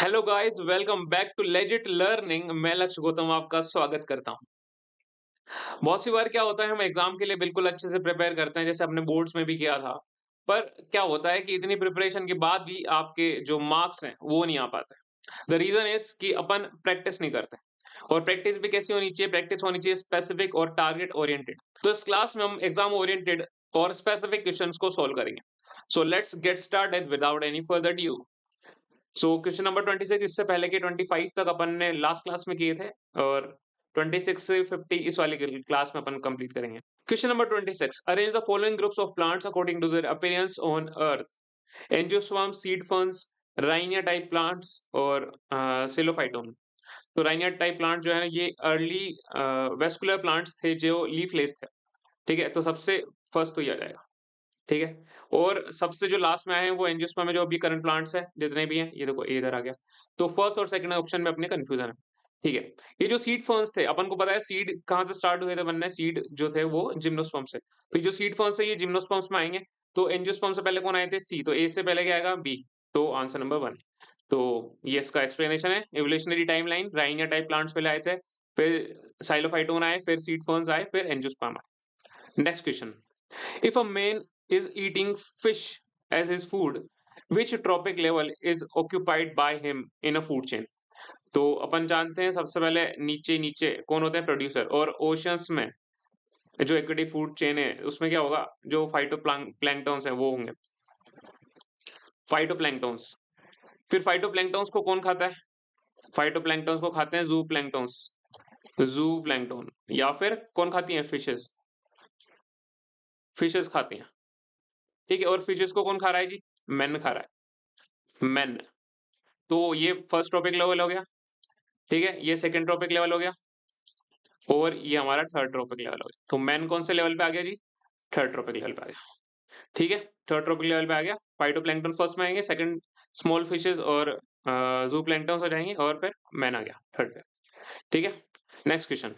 Hello guys, welcome back to legit learning. मैं लक्ष्य गौतम आपका स्वागत करता हूं। बहुत सी बार क्या होता है, हम एग्जाम के लिए बिल्कुल अच्छे से प्रिपेयर करते हैं, जैसे अपने बोर्ड्स में भी किया था। पर क्या होता है कि इतनी प्रिपरेशन के बाद भी आपके जो मार्क्स हैं वो नहीं आ पाते। द रीजन इज कि अपन प्रैक्टिस नहीं करते। और प्रैक्टिस भी कैसी होनी चाहिए? प्रैक्टिस होनी चाहिए स्पेसिफिक और टारगेट ओरिएंटेड। तो इस क्लास में हम एग्जाम ओरिएंटेड और स्पेसिफिक क्वेश्चंस को सोल्व करेंगे। So let's get started without any further due. So question number 26, इससे पहले के 25 तक अपन ने लास्ट क्लास में किए थे। और 26 से 50 इस वाली क्लास में अपन कंप्लीट करेंगे। Question number 26, arrange the following groups of plants according to their appearance on earth. Angiosperm, seed ferns, rhynia type plants और सिलोफाइटोन। तो राइनिया टाइप प्लांट जो है ना, ये अर्ली वेस्कुलर प्लांट्स थे जो लीफलेस थे। ठीक है, तो सबसे फर्स्ट तो ये आ जाएगा। ठीक है। और सबसे जो लास्ट में आए हैं वो एंजियोस्पर्म में, जो अभी करंट प्लांट्स है जितने भी हैं, ये देखो ये इधर आ गया। तो फर्स्ट और सेकंड ऑप्शन में अपने कंफ्यूजन है। ठीक है। ये जो सीड फर्न्स थे, अपन को पता है सीड कहाँ से स्टार्ट हुए थे बनने, सीड जो थे वो जिम्नोस्पर्म से। तो ये जो सीड फर्न्स है ये जिम्नोस्पर्म्स में आएंगे। तो एंजियोस्पर्म से पहले कौन आए थे? सी। तो ए से पहले क्या आएगा? बी। तो आंसर नंबर 1। तो ये इसका एक्सप्लेनेशन है। Evolutionary timeline, Rhynia type plants पहले आए थे, फिर साइलोफाइटोन आए, फिर सीड फर्न्स आए, फिर एंजियोस्पर्म आए। Next question. If a man is eating fish as his food, which tropic level is occupied by him in a food chain? तो अपन जानते हैं सबसे पहले नीचे नीचे कौन होता है? प्रोड्यूसर। और ओशंस में जो इक्विटी फूड चेन है उसमें क्या होगा? जो फाइटो प्लैंक्टन्स है वो होंगे फाइटोप्लैंक्टन्स। फिर फाइटोप्लैंक्टन्स को कौन खाता है? फाइटोप्लैंक्टन्स को खाते हैं जू प्लैंक्टन्स, जू प्लैंक्टन। या फिर कौन खाती है? फिशेस, फिशेस खाती हैं। ठीक है। और फिशेस को कौन खा रहा है जी? मैन खा रहा है, मैन। तो ये फर्स्ट टॉपिक लेवल हो गया। ठीक है, ये सेकंड टॉपिक लेवल हो गया। और ये हमारा थर्ड टॉपिक लेवल हो गया। तो मैन कौन से लेवल पे आ गया जी? थर्ड टॉपिक लेवल पे आ गया। ठीक है, थर्ड टॉपिक लेवल पे आ गया। फाइटोप्लैंक्टन फर्स्ट में आएंगे, सेकंड स्मॉल फिशेस और जू प्लैंक्टन हो जाएंगे, और फिर मैन आ गया थर्ड पे। ठीक है। Next question.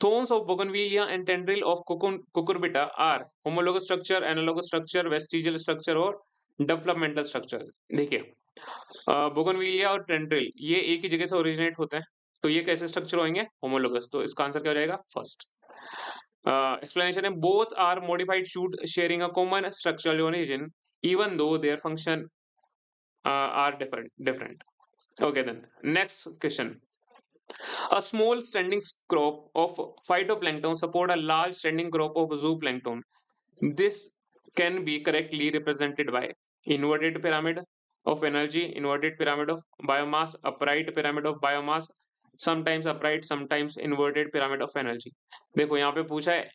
Thorns of Bougainvillea and tendril of cucurbita are homologous structure, analogous structure, vestigial structure और developmental structure। देखिए, बोगनविलिया और टेंड्रिल ये एक ही जगह से ओरिजिनेट होते हैं। तो ये कैसे स्ट्रक्चर होंगे? होमोलोगस। तो इसका आंसर क्या हो जाएगा? फर्स्ट। एक्सप्लेनेशन है, both are modified shoot sharing a common structural origin even though their function are different. Okay then, next question. A small standing crop of phytoplankton support a large standing crop of zooplankton. This can be correctly represented by inverted pyramid of energy, inverted pyramid of biomass, upright pyramid of biomass, sometimes upright, sometimes inverted pyramid of energy। देखो यहाँ पे पूछा है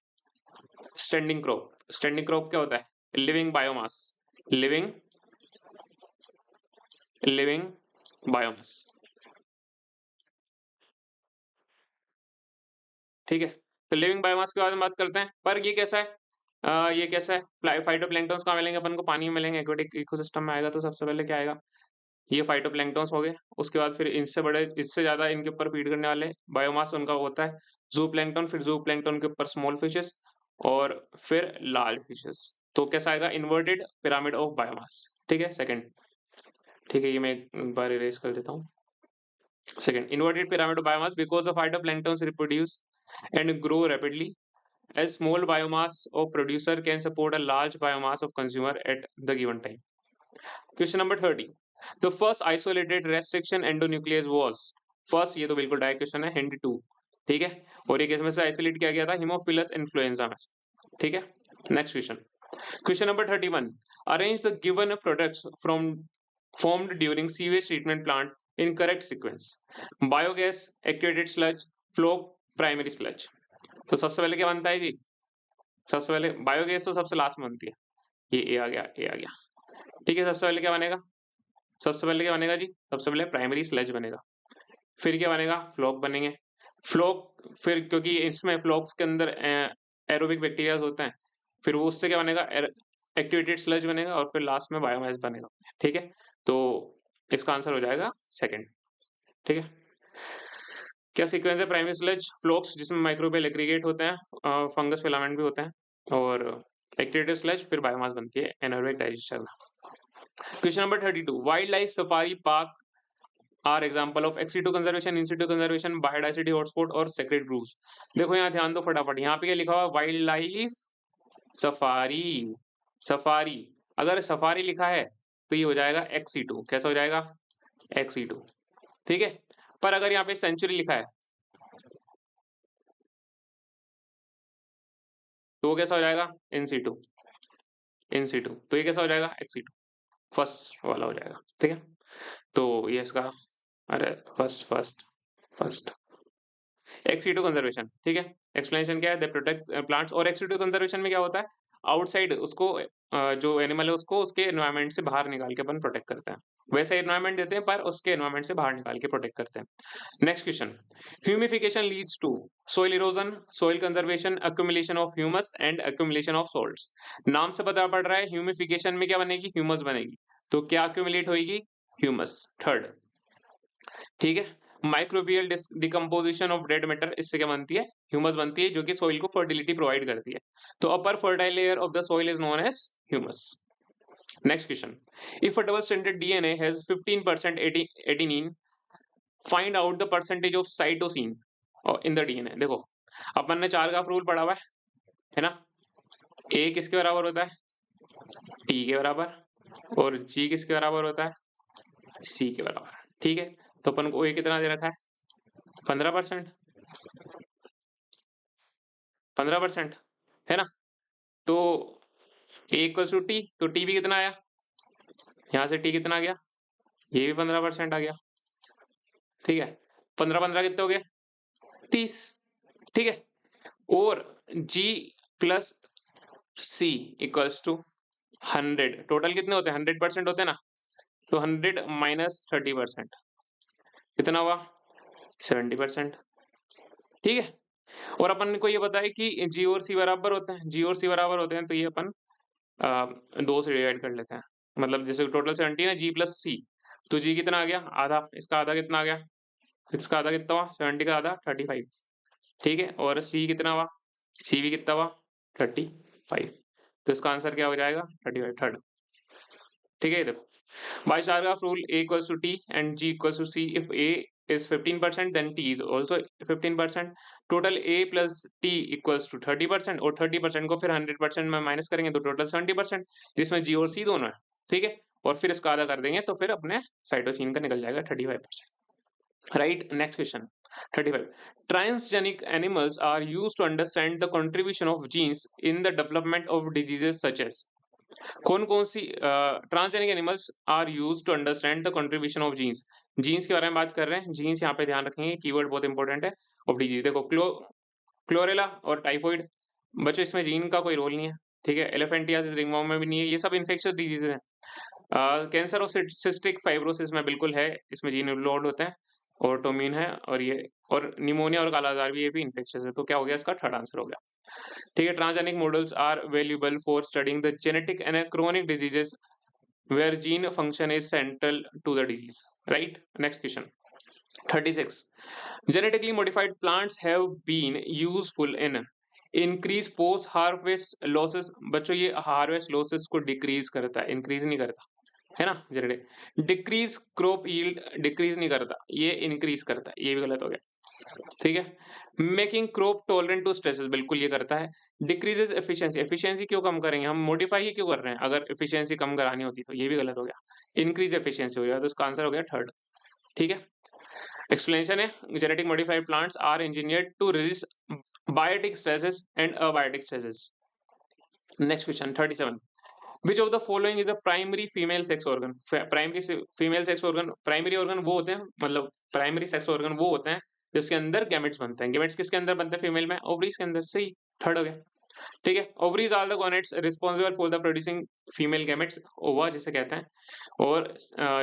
standing crop. Standing crop क्या होता है? Living biomass, living living biomass. ठीक है। तो लिविंग बायोमास के बारे में बात करते हैं। पर ये कैसा है? ये कैसा है? फाइटोप्लैंक्टन्स कहाँ मिलेंगे अपन को? पानी में मिलेंगे। एक्वेटिक इकोसिस्टम में आएगा तो सबसे पहले क्या आएगा? ये फाइटोप्लैंक्टन्स हो गए। उसके बाद फिर इनसे बड़े, इससे ज्यादा इनके ऊपर फीड करने वाले बायोमास उनका होता है जू प्लैंक्टन। फिर जू प्लैंक्टन के ऊपर स्मॉल फिशेस और फिर लार्ज फिशेस। तो कैसा आएगा? Inverted pyramid of biomass. ठीक है, सेकंड। ठीक है, ये मैं एक बार इरेज कर देता हूँ। Second, inverted pyramid of biomass because the phytoplanktons reproduce and grow rapidly. A small biomass of producer can support a large biomass of consumer at the given time. Question number 30. The first isolated restriction endonuclease was, first ये तो बिल्कुल direct question है, hint 2। ठीक है। और ये किसमें से आइसोलेट किया गया था? हिमोफिलस इन्फ्लुएंजा में से। ठीक है। Next question. Question number 31। Arrange the given products from formed during sewage treatment plant in correct sequence: biogas, activated sludge, flow, primary sludge। तो सबसे पहले क्या बनता है जी? सबसे पहले बायोगैस तो सबसे लास्ट में बनती है। ये ए आ गया, ए आ गया। ठीक है, सबसे पहले क्या बनेगा? सबसे पहले क्या बनेगा जी? सबसे पहले प्राइमरी स्लज बनेगा। फिर क्या बनेगा? फ्लोक बनेंगे। फ्लोक फिर, क्योंकि इसमें फ्लोक्स के अंदर एरोबिक बैक्टीरिया होते हैं, फिर वो उससे क्या बनेगा? एक्टिवेटेड स्लज बनेगा। और फिर लास्ट में बायोमास बनेगा। ठीक है। तो इसका आंसर हो जाएगा सेकंड। ठीक है। क्या सीक्वेंस है? प्राइमरी स्लज, फ्लोक्स जिसमें माइक्रोबियल एग्रीगेट होते हैं, फंगस फिलामेंट भी होते हैं, और एक्टिवेटेड स्लज, फिर बायोमास बनती है एनारोबिक डाइजेशन में। Question number 32। Wild life safari park are example of ex situ conservation, in situ conservation, biodiversity hotspot और सेक्रेड ग्रूव्स। देखो यहाँ ध्यान दो फटाफट, यहाँ पे क्या लिखा हुआ है, वाइल्ड लाइफ सफारी। सफारी, अगर सफारी लिखा है तो ये हो जाएगा एक्सी2। कैसा हो जाएगा? एक्सी2। ठीक है, पर अगर यहाँ पे सेंचुरी लिखा है तो वो कैसा हो जाएगा? In situ. तो ये कैसा हो जाएगा? एक्सी2, फर्स्ट वाला हो जाएगा। ठीक है, तो ये इसका, अरे first first first ex situ conservation. ठीक है, एक्सप्लेनेशन क्या है? They protect plants. और एक्सीटू कंजर्वेशन में क्या होता है, आउटसाइड उसको जो एनिमल है उसको उसके एनवायरनमेंट से बाहर निकाल के अपन प्रोटेक्ट करते हैं। वैसे एनवायरनमेंट देते हैं पर उसके एनवायरनमेंट से बाहर निकाल के प्रोटेक्ट करते हैं। Next question, humification leads to soil erosion, soil conservation, accumulation of humus and accumulation of salts. नाम से पता पड़ रहा है ह्यूमिफिकेशन में क्या बनेगी? ह्यूमस बनेगी। तो क्या accumulate होगी? ह्यूमस। थर्ड, ठीक है, microbial decomposition of dead matter, इससे क्या बनती है? ह्यूमस बनती है, जो कि सॉइल को फर्टिलिटी प्रोवाइड करती है। तो upper fertile layer of the soil is known as humus. Next question, if a double stranded DNA has 15% adenine, find out the percentage of cytosine in the DNA. देखो, अपन ने चार का rule पढ़ा हुआ है ना? ए किसके बराबर होता है? टी के बराबर। और जी किसके बराबर होता है? सी के बराबर। ठीक है, तो अपन को ए कितना दे रखा है? 15%। 15% है ना? तो ए इक्वल्स टू टी, तो टी भी कितना आया? यहाँ से टी कितना आ गया? ये भी 15% आ गया। ठीक है, 15 15 कितने हो गए? 30। ठीक है, और G plus C equals to 100। Total कितने होते हैं? 100% होते हैं ना? तो 100 माइनस 30% कितना हुआ? 70%। ठीक है, और अपन को ये पता है कि जी और सी बराबर होते हैं, जी और सी बराबर होते हैं, तो ये अपन दो से डिवाइड कर लेते हैं। मतलब जैसे टोटल 70 ना, जी प्लस सी, तो जी कितना आ गया? आधा। इसका आधा कितना आ गया? इसका आधा कितना हुआ? 70 का आधा 35। ठीक है, और सी कितना हुआ? सी भी कितना हुआ? 35। तो इसका आंसर क्या हो जाएगा? 35, थर्ड। ठीक है, देखो, by Chargaff rule, A equals to T and G equals to C. If A is 15%, then T is also 15%. Total A plus T equals to 30%, और 30% को फिर 100% में माइनस करेंगे तो टोटल 70%, जिसमें G और C दोनों है। ठीक है, और फिर इसका आधा कर देंगे तो फिर अपने साइटोसिन का निकल जाएगा 35%। Right, next question 35, transgenic animals are used to understand the contribution of genes in the development of diseases such as। कौन कौन सी transgenic animals are use to understand the contribution of genes. Genes के बारे में बात कर रहे हैं, जीन्स यहाँ पे ध्यान रखेंगे, कीवर्ड बहुत इंपॉर्टेंट है। ऑफ डिजीज, देखो क्लोरेला और टाइफॉइड, बच्चों इसमें जीन का कोई रोल नहीं है। ठीक है, एलिफेंटियासिस रिंगवॉर्म में भी नहीं है, ये सब इन्फेक्शियस डिजीज हैं। कैंसर और सिस्टिक फाइब्रोसिस में बिल्कुल है, इसमें जीन इन्वॉल्व होते हैं। ऑटोम्यून है, और ये, और निमोनिया और कालाजार भी, ये भी इन्फेक्शियस है। तो क्या हो गया? इसका थर्ड आंसर हो गया। ठीक है, transgenic models are valuable for studying the genetic and chronic diseases where gene function is central to the disease. Right, next question 36, genetically modified plants have been useful in increase post harvest losses। बच्चों ये harvest losses को decrease करता है, increase नहीं करता है ना? Genetic decrease crop yield, decrease नहीं करता, ये इंक्रीज करता है, ये भी गलत हो गया। ठीक है, making crop tolerant to stresses, बिल्कुल ये करता है। डिक्रीजेस एफिशिएंसी, एफिशिएंसी क्यों कम करेंगे हम? मॉडिफाई ही क्यों कर रहे हैं? अगर एफिशिएंसी कम करानी होती तो ये भी गलत हो गया। इंक्रीज एफिशिएंसी हो गया, तो इसका आंसर हो गया थर्ड। ठीक है, एक्सप्लेनेशन है, genetic modified plants are engineered to resist biotic stresses and abiotic stresses. Next question 37, which of the following is a primary female sex organ. Primary female sex organ, primary organ वो होते हैं, मतलब primary sex organ वो होते हैं जिसके अंदर gametes बनते हैं। गैमेट्स किसके अंदर बनते हैं? फीमेल में, ओवरीज के अंदर। सही, थर्ड हो गया। ठीक है, ovaries are the gonads responsible for the producing female gametes, ova जिसे कहते हैं, और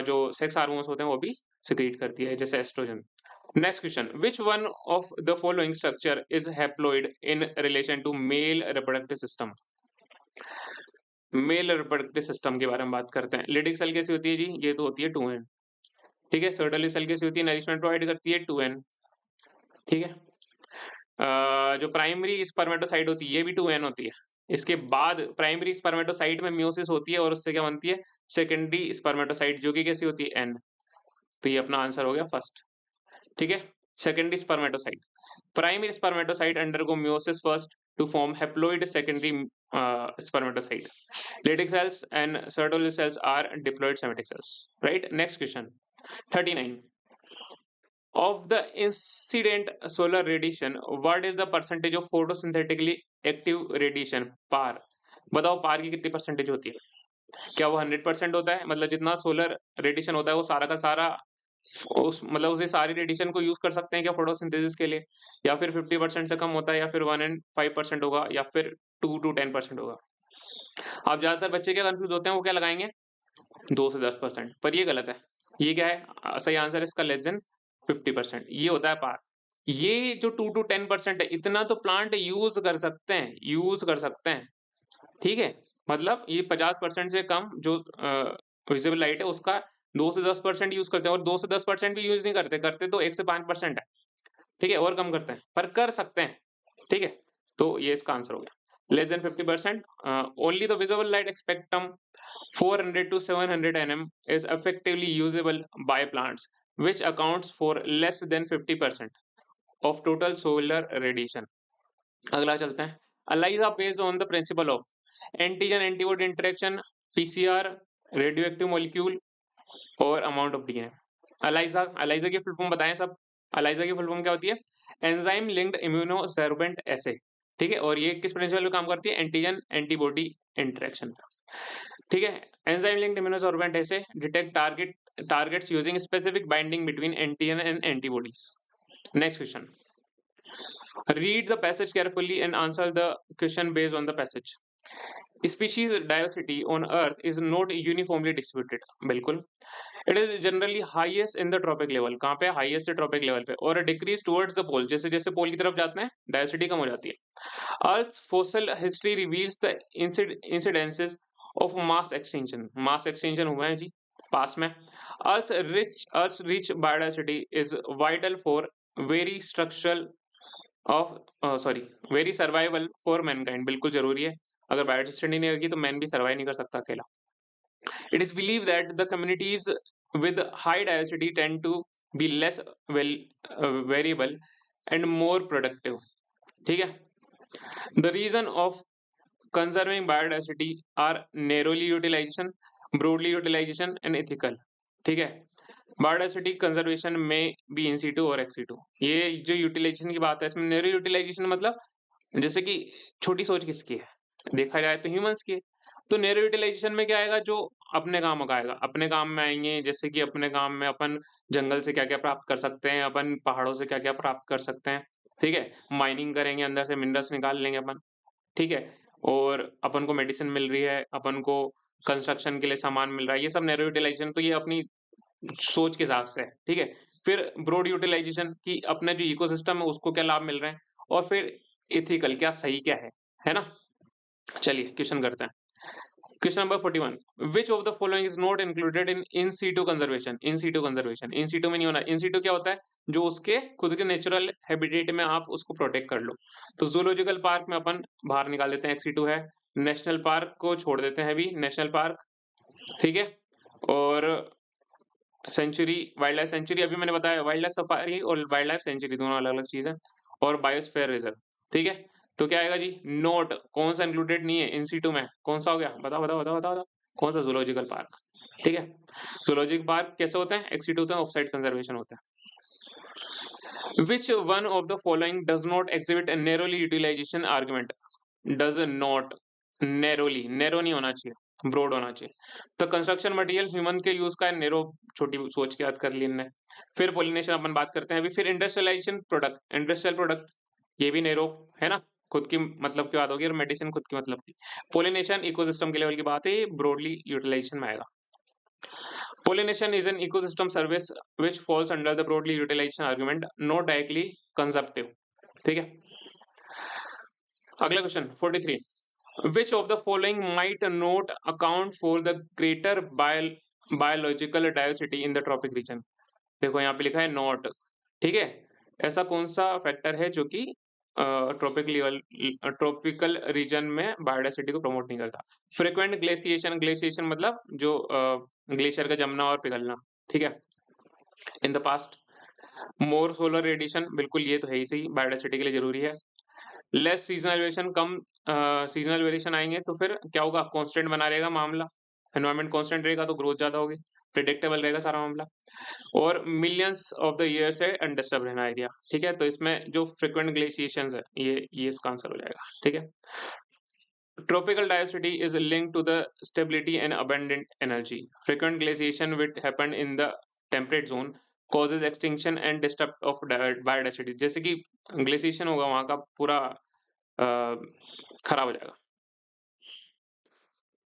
जो सेक्स हार्मोन्स होते हैं वो भी सिक्रीट करती है, जैसे estrogen. Next question, which one of the following structure is haploid in relation to male reproductive system. Male reproductive system के बारे में बात करते हैं। लिडिक सेल कैसी होती है जी? ये तो होती है 2n। ठीक है, सर्टोली सेल कैसी होती है? नरिशमेंट प्रोवाइड करती है 2n। ठीक है, जो प्राइमरी स्पर्मेटोसाइट होती है ये भी 2n होती है। इसके बाद प्राइमरी स्पर्मेटोसाइट में मियोसिस होती है, और उससे क्या बनती है? सेकेंडरी स्पर्मेटोसाइट, जो कि कैसी होती है? n। तो ये अपना आंसर हो गया फर्स्ट। ठीक है। Secondary spermatocyte, primary spermatocyte undergo meiosis first to form haploid secondary spermatocyte. Leydig cells and Sertoli cells are diploid somatic cells. Right. Next question. 39. Of the incident solar radiation, what is the percentage of photosynthetically active radiation? पार बताओ, पार की कितनी percentage होती है? क्या वो 100% होता है? मतलब जितना सोलर रेडिएशन होता है वो सारा का सारा उस मतलब उसे सारी रेडिएशन को यूज कर सकते हैं क्या फोटोसिंथेसिस के लिए, या फिर 50% से कम होता है, या फिर 1 and 5% होगा, या फिर 2 to 10% होगा? आप ज्यादातर बच्चे क्या कंफ्यूज होते हैं, वो क्या लगाएंगे 2 से 10%, पर ये गलत है। ये क्या है? सही आंसर है इसका लेस देन 50%, ये होता है पार। ये जो 2 to 10% है, इतना तो प्लांट यूज कर सकते हैं, यूज कर सकते हैं। ठीक है। मतलब ये 50% से कम जो विजिबल लाइट है उसका 2 से 10% यूज करते हैं, और 2 से 10% भी यूज नहीं करते, करते तो 1 से 5% है। ठीक है, और कम करते हैं, पर कर सकते हैं। ठीक है, तो ये इसका आंसर हो गया less than 50%। Only the visible light spectrum 400 to 700 nm is effectively usable by plants, which accounts for less than 50% of total solar radiation. अगला चलते हैं। ELISA based on the principle of antigen antibody interaction, PCR, radioactive molecule और amount of DNA. ELISA की full form बताएं सब। ELISA की full form क्या होती है? एंजाइम लिंक्ड इम्यूनोसर्वेंट एसे। ठीक है, और ये किस प्रिंसिपल पे काम करती है? Antigen antibody interaction. ठीक है, enzyme linked immunosorbent assay detect targets using specific binding between antigen and antibodies. Next question. Read the passage carefully and answer the question based on the passage. Species diversity on Earth is not uniformly distributed. बिल्कुल। It is generally highest in the tropic level. कहाँ पे? Highest tropic level पे, और decrease towards the pole. जैसे जैसे पोल की तरफ जाते हैं diversity कम हो जाती है। Earth's fossil history reveals the incidences of mass extinction. Mass extinction हुआ है जी पास में। Earth's rich biodiversity is vital for very structural of very survival for Mankind. बिल्कुल जरूरी है, अगर बायोडिवर्सिटी नहीं होगी तो मैन भी सर्वाइव नहीं कर सकता अकेला। It is believe that the communities with high diversity tend to be less variable and more productive. ठीक है, the reason of conserving biodiversity are narrowly utilization, broadly utilization and ethical. ठीक है, biodiversity conservation में बी in situ और ex situ. ये जो utilisation की बात है इसमें नैरो यूटिलाइजेशन मतलब जैसे कि छोटी सोच किसकी है, देखा जाए तो ह्यूमंस की है। तो नैरो यूटिलाइजेशन में क्या आएगा? जो अपने काम का आएगा, अपने काम में आएंगे, जैसे कि अपने काम में अपन जंगल से क्या क्या प्राप्त कर सकते हैं, अपन पहाड़ों से क्या क्या प्राप्त कर सकते हैं। ठीक है, माइनिंग करेंगे, अंदर से मिनरल्स निकाल लेंगे अपन। ठीक है, और अपन को मेडिसिन मिल रही है, अपन को कंस्ट्रक्शन के लिए सामान मिल रहा है, ये सब नैरो यूटिलाइजेशन। तो ये अपनी सोच के हिसाब से है। ठीक है, फिर ब्रॉड यूटिलाइजेशन की अपने जो इकोसिस्टम है उसको क्या लाभ मिल रहे हैं, और फिर एथिकल क्या सही क्या है ना। चलिए क्वेश्चन करते हैं। Question number 41। Which of the following is not included in situ conservation? In situ conservation in situ में नहीं होना। इन सीटू क्या होता है? जो उसके खुद के नेचुरल हैबिटेट में आप उसको प्रोटेक्ट कर लो। तो जूलॉजिकल पार्क में अपन बाहर निकाल देते हैं, एक्स है। नेशनल पार्क को छोड़ देते हैं भी, नेशनल पार्क। ठीक है, और सेंचुरी, वाइल्ड लाइफ सेंचुरी अभी मैंने बताया, वाइल्ड लाइफ सफारी और वाइल्ड लाइफ सेंचुरी दोनों अलग अलग चीज है। और बायोस्फीयर रिजर्व। ठीक है, तो क्या आएगा जी? नोट। कौन सा इंक्लूडेड नहीं है इन सीटू में? कौन सा हो गया? बताओ बताओ बताओ बताओ बताओ। कौन सा? Zoological park. ठीक है, जूलॉजिकल पार्क कैसे होते हैं? एक्सीटू होते हैं, ऑफ साइड कंजर्वेशन होता है। Which one of the following does not exhibit narrowly utilization argument? Does not, narrowly, narrow नहीं होना चाहिए, ब्रॉड होना चाहिए। तो कंस्ट्रक्शन मटेरियल ह्यूमन के यूज का है, नैरो छोटी सोच के याद कर ली इनने। फिर पोलिनेशन अपन बात करते हैं अभी। फिर इंडस्ट्रियलाइजेशन प्रोडक्ट, इंडस्ट्रियल प्रोडक्ट, ये भी नैरो है ना, खुद की मतलब की बात होगी, और मेडिसिन खुद की मतलब की। पोलिनेशन इकोसिस्टम के लेवल की बात है, ये ब्रॉडली यूटिलाइजेशन में आएगा। Pollination is an ecosystem service which falls under the broadly utilization argument, not directly consumptive. ठीक है, अगला question 43। Which of the following might not account for the greater biological diversity in the tropic region? देखो यहाँ पे लिखा है not. ठीक है, ऐसा कौन सा फैक्टर है जो कि ट्रॉपिकल रीजन में बायोडाइवर्सिटी को प्रमोट नहीं करता? फ्रिक्वेंट ग्लेशिएशन, ग्लेशिएशन मतलब जो ग्लेशियर का जमना और पिघलना। ठीक है, in the past. More solar radiation, बिल्कुल ये तो है ही सही, बायोडाइवर्सिटी के लिए जरूरी है। लेस सीजनल वेरिएशन, कम सीजनल वेरिएशन आएंगे तो फिर क्या होगा, कांस्टेंट बना रहेगा मामला, एनवायरनमेंट कांस्टेंट रहेगा तो ग्रोथ ज्यादा होगी, प्रिडिक्टेबल रहेगा सारा मामला। और मिलियंस ऑफ द ईयर्स है अनडिस्टर्ब रहना एरिया, ठीक है। तो इसमें जो फ्रिक्वेंट ग्लेशिएशंस है ये इसका आंसर हो जाएगा, ठीक है। Tropical diversity is linked to the stability and abundant energy. Frequent glaciation which happen in the temperate zone causes extinction and disrupt of biodiversity. जैसे कि ग्लेशिएशन होगा वहां का पूरा खराब हो जाएगा।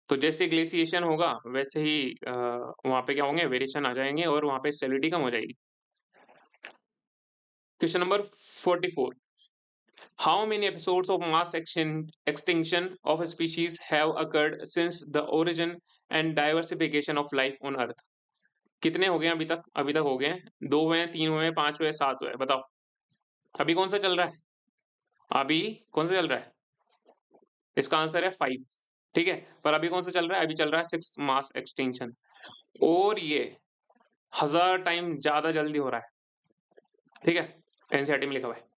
तो जैसे ग्लेशिएशन होगा वैसे ही वहां पे क्या होंगे, वेरिएशन आ जाएंगे और वहां पे स्टेबिलिटी कम हो जाएगी। Question number 44। How many episodes of mass extinction of a species have occurred since the origin and diversification of life on Earth? कितने हो गए अभी तक? अभी तक हो गए हैं, 2 हुए हैं, 3 हुए हैं, 5 हुए हैं, 7 हुए हैं, बताओ अभी कौन सा चल रहा है? अभी कौन सा चल रहा है? इसका आंसर है 5, ठीक है। पर अभी कौन सा चल रहा है? अभी चल रहा है 6 मास एक्सटिंक्शन, और ये 1000 टाइम ज्यादा जल्दी हो रहा है, ठीक है। एनसीईआरटी में लिखा हुआ है,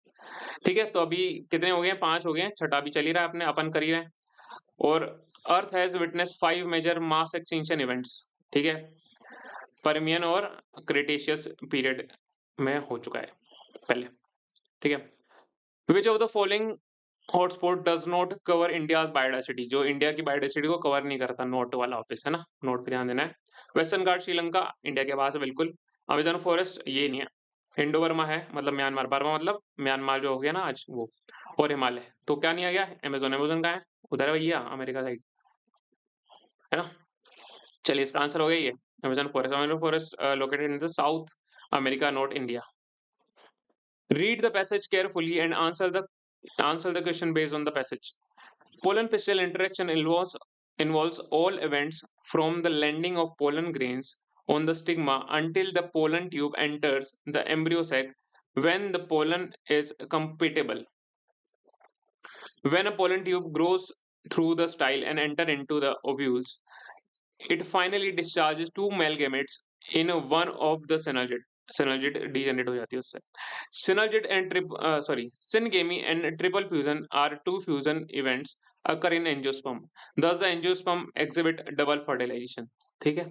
ठीक है। तो अभी कितने हो गए हैं? 5 हो गए हैं, छठा अभी चल ही रहा है, अपने अपन कर ही रहे हैं। और earth has witness 5 major mass extinction events, ठीक है। परमियन और क्रेटेशियस पीरियड में हो चुका है पहले, ठीक है। विच of the following hotspot does not cover India's biodiversity? जो इंडिया की बायोडाइवर्सिटी को कवर नहीं करता, नोट वाला ऑफिस है ना, नोट पे ध्यान देना है। वेस्टर्न घाट श्रीलंका इंडिया के पास है बिल्कुल। अमेजन फॉरेस्ट ये नहीं है। इंडो बर्मा है, मतलब म्यांमार, बर्मा मतलब म्यांमार जो हो गया ना आज वो। और हिमालय तो क्या नहीं आ गया? अमेजोन, अमेजोन का है उधर है भैया, अमेरिका साइड, है ना। चलिए इसका आंसर हो गया ये Amazon forest. Amazon forest located in the south America, not India. Read the passage carefully and answer the question based on the passage. Pollen pistil interaction involves all events from the landing of pollen grains on the stigma until the pollen tube enters the embryo sac when the pollen is compatible. When a pollen tube grows through the style and enter into the ovules, it finally discharges two male gametes in one of the synergid. Synergid degenerate हो जाती है उससे. Synergid and syngamy and triple fusion are two fusion events occur in angiosperm. Thus the angiosperm exhibit double fertilization. ठीक है.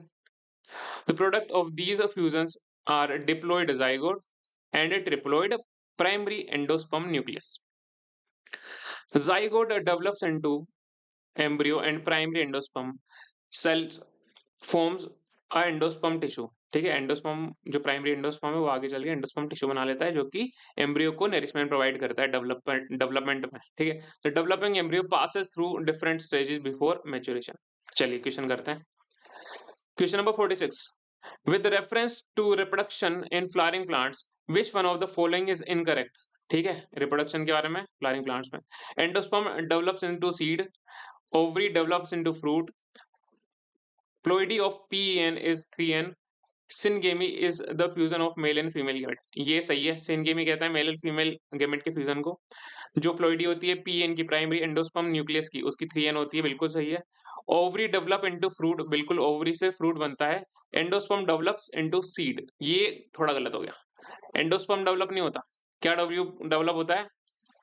The product of these fusions are diploid zygote and a triploid primary endosperm nucleus. Zygote develops into embryo and primary endosperm cells forms a endosperm tissue. ठीक है, endosperm जो primary endosperm है वो आगे चल के एंडोस्पर्म टिश्यू बना लेता है जो कि एम्ब्रियो को नरिशमेंट प्रोवाइड करता है डेवलपमेंट में, ठीक है। तो developing embryo passes through different stages before maturation. चलिए क्वेश्चन करते हैं। Question number 46। With reference to reproduction in flowering plants which one of the following is incorrect? ठीक है, रिप्रोडक्शन के बारे में फ्लावरिंग प्लांट्स में। Endosperm develops into seed, ovary develops into fruit, ploidy of PEN is 3N, syngamy is the fusion of male and female gamete. ये सही है, syngamy कहता है मेल और फीमेल गेमेट के फ्यूजन को। जो प्लॉइडी होती है पीएन की, प्राइमरी एंडोस्पर्म न्यूक्लियस की, उसकी 3N होती है, बिल्कुल सही है। ओवरी डेवलप इनटू फ्रूट, बिल्कुल ओवरी से फ्रूट बनता है। एंडोस्पर्म डेवलप्स इनटू सीड, ये थोड़ा गलत हो गया। एंडोस्पर्म डेवलप नहीं होता, क्या डेवलप होता है?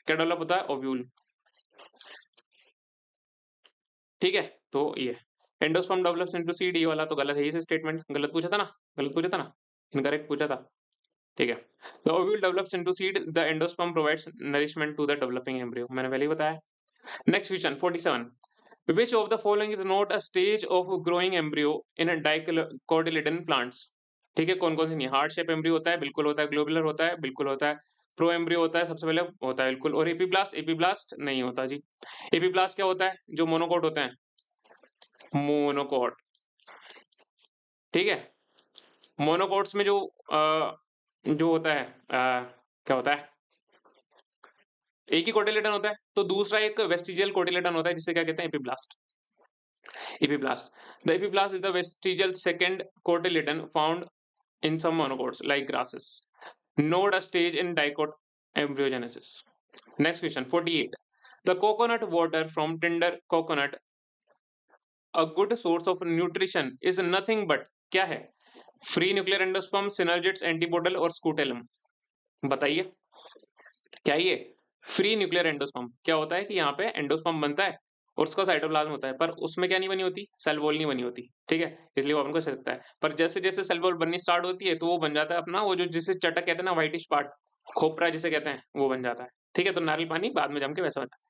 क्या डेवलप होता है? ओव्यूल, ठीक है। तो ये एंडोस्पर्म डेवलप्स इनटू सीड, ये वाला तो गलत है, ये स्टेटमेंट गलत पूछा था ना, गलत पूछा था ना, इनकरेक्ट पूछा था, ठीक है। The ovule develops into seed, the endosperm provides nourishment to the developing embryo, मैंने पहले ही बताया। Next question 47। Which of the following is not a stage of growing embryo in a dicotyledon plants? ठीक है, कौन कौन सी नहीं? हार्ट शेप एम्ब्रियो होता है, बिल्कुल होता है। ग्लोबुलर होता है, बिल्कुल होता है। प्रो एम्ब्रियो होता है, सबसे पहले होता है बिल्कुल। और एपीब्लास्ट, एपीब्लास्ट नहीं होता जी। एपीब्लास्ट क्या होता है? जो मोनोकोट होते हैं, मोनोकोट, ठीक है। मोनोकोट्स में जो होता है क्या होता है? एक ही कोटिलेडन होता है, तो दूसरा एक वेस्टिजियल कोटिलेडन होता है जिसे क्या कहते हैं? Epiblast. Epiblast, the epiblast is the vestigial second cotyledon found in some monocots like grasses, not a stage in dicot embryogenesis. Next question 48. The coconut water from tender coconut, a good source of nutrition, is nothing but क्या है? Free nuclear endosperm, synergids, antipodal और scutellum. बताइए क्या ये free nuclear endosperm क्या होता है कि यहाँ पे एंडोस्पर्म बनता है और उसका साइटोप्लाज्म होता है, पर उसमें क्या नहीं बनी होती, सेल वॉल नहीं बनी होती, ठीक है, इसलिए वो आपको सकता है। पर जैसे जैसे सेल वॉल बननी स्टार्ट होती है तो वो बन जाता है अपना वो जो जिसे चटक कहते हैं ना, व्हाइटिश पार्ट, खोपरा जिसे कहते हैं, वो बन जाता है। ठीक है, तो नारियल पानी बाद में जम के वैसा बनता है।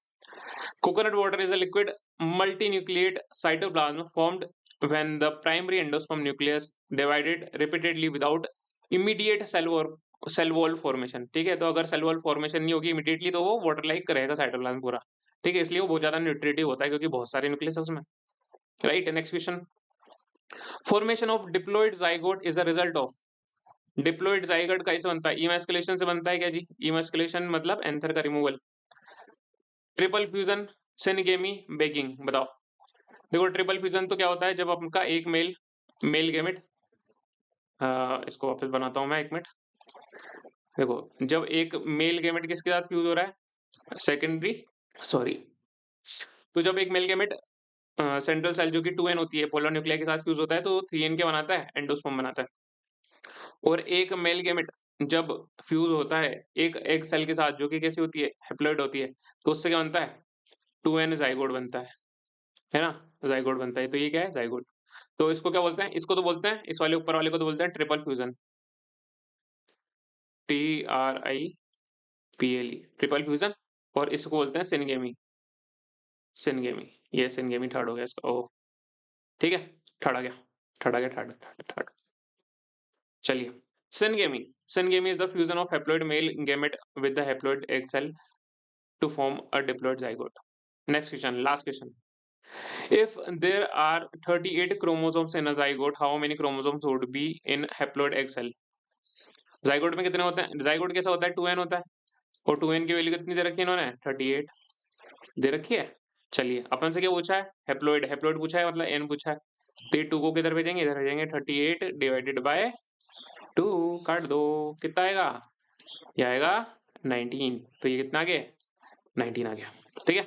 Coconut water is a liquid multinucleate cytoplasm formed when the primary endosperm nucleus divided repeatedly without immediate cell wall formation। ठीक है, तो अगर सेल वॉल फॉर्मेशन नहीं होगी इमीडिएटली तो वो वाटर लाइक रहेगा साइटोप्लाज्म पूरा। ठीक है, इसलिए वो बहुत ज्यादा न्यूट्रिटिव होता है क्योंकि बहुत सारे न्यूक्लियस है उसमें। Right, next question. Formation of diploid zygote is a result of. Diploid zygote कैसे बनता है? इमैस्कुलेशन से बनता है क्या जी? इमैस्कुलेशन मतलब एंथर का removal, triple fusion, syngamy, begging. बताओ। देखो ट्रिपल फ्यूजन तो क्या होता है, जब आपका एक मेल मेल गेमेट, इसको वापस बनाता हूं मैं, एक मिनट। देखो जब एक मेल गेमेट किसके साथ फ्यूज हो रहा है, सेकेंडरी, सॉरी, तो जब एक मेल गेमेट सेंट्रल सेल जो कि 2n होती है पोलर न्यूक्लिया के साथ फ्यूज होता है तो 3n क्या बनाता है, एंडोस्पर्म बनाता है। और एक मेल गेमेट जब फ्यूज होता है एक एक सेल के साथ जो कि कैसी होती है, हेप्लॉइड होती है, तो उससे क्या बनता है, 2n जाइगोट बनता है ना, जाइगोट बनता है। तो ये क्या है, जाइगोट। तो इसको क्या बोलते हैं, इसको तो बोलते हैं, इस वाले ऊपर वाले को तो बोलते हैं triple fusion, TRIPLE, triple fusion. और इसको बोलते हैं सिनगेमी, सिनगेमी। ये सिनगेमी थर्ड हो गया इसका, ओ ठीक है, थर्ड आ गया, थर्ड आ गया, थर्ड थर्ड थर्ड। चलिए, syngamy, syngamy is the fusion of haploid male gamete with the haploid egg cell to form a diploid zygote. Next question, last question. If there are 38 chromosomes in a zygote, how many chromosomes would be in haploid egg cell? Zygote में कितने होते हैं, zygote कैसा होता है, 2n होता है, और 2n की वैल्यू कितनी दे रखी है इन्होंने, 38 दे रखी है। चलिए अपन से क्या पूछा है, हैप्लॉइड, हैप्लॉइड पूछा है मतलब n पूछा है, तो ये 2 को किधर भेजेंगे, इधर भेजेंगे। 38 डिवाइडेड बाय 2 काट दो, कितना आएगा, ये आएगा 19। तो ये कितना आ गया, 19 आ गया। ठीक है,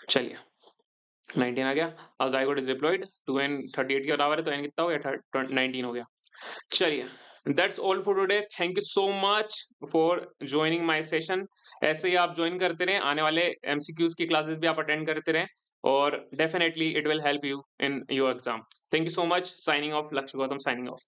चलिए 19 आ गया। और जाइगोट इज डिप्लॉइड, 2n 38 के बराबर है तो n कितना हो गया, 19 हो गया। चलिए, that's all for today. Thank you so much for joining my session. ऐसे ही आप ज्वाइन करते रहें, आने वाले एमसीक्यूज की क्लासेस भी आप अटेंड करते रहें और definitely it will help you in your exam. Thank you so much. Signing off, लक्ष्य गौतम साइनिंग ऑफ।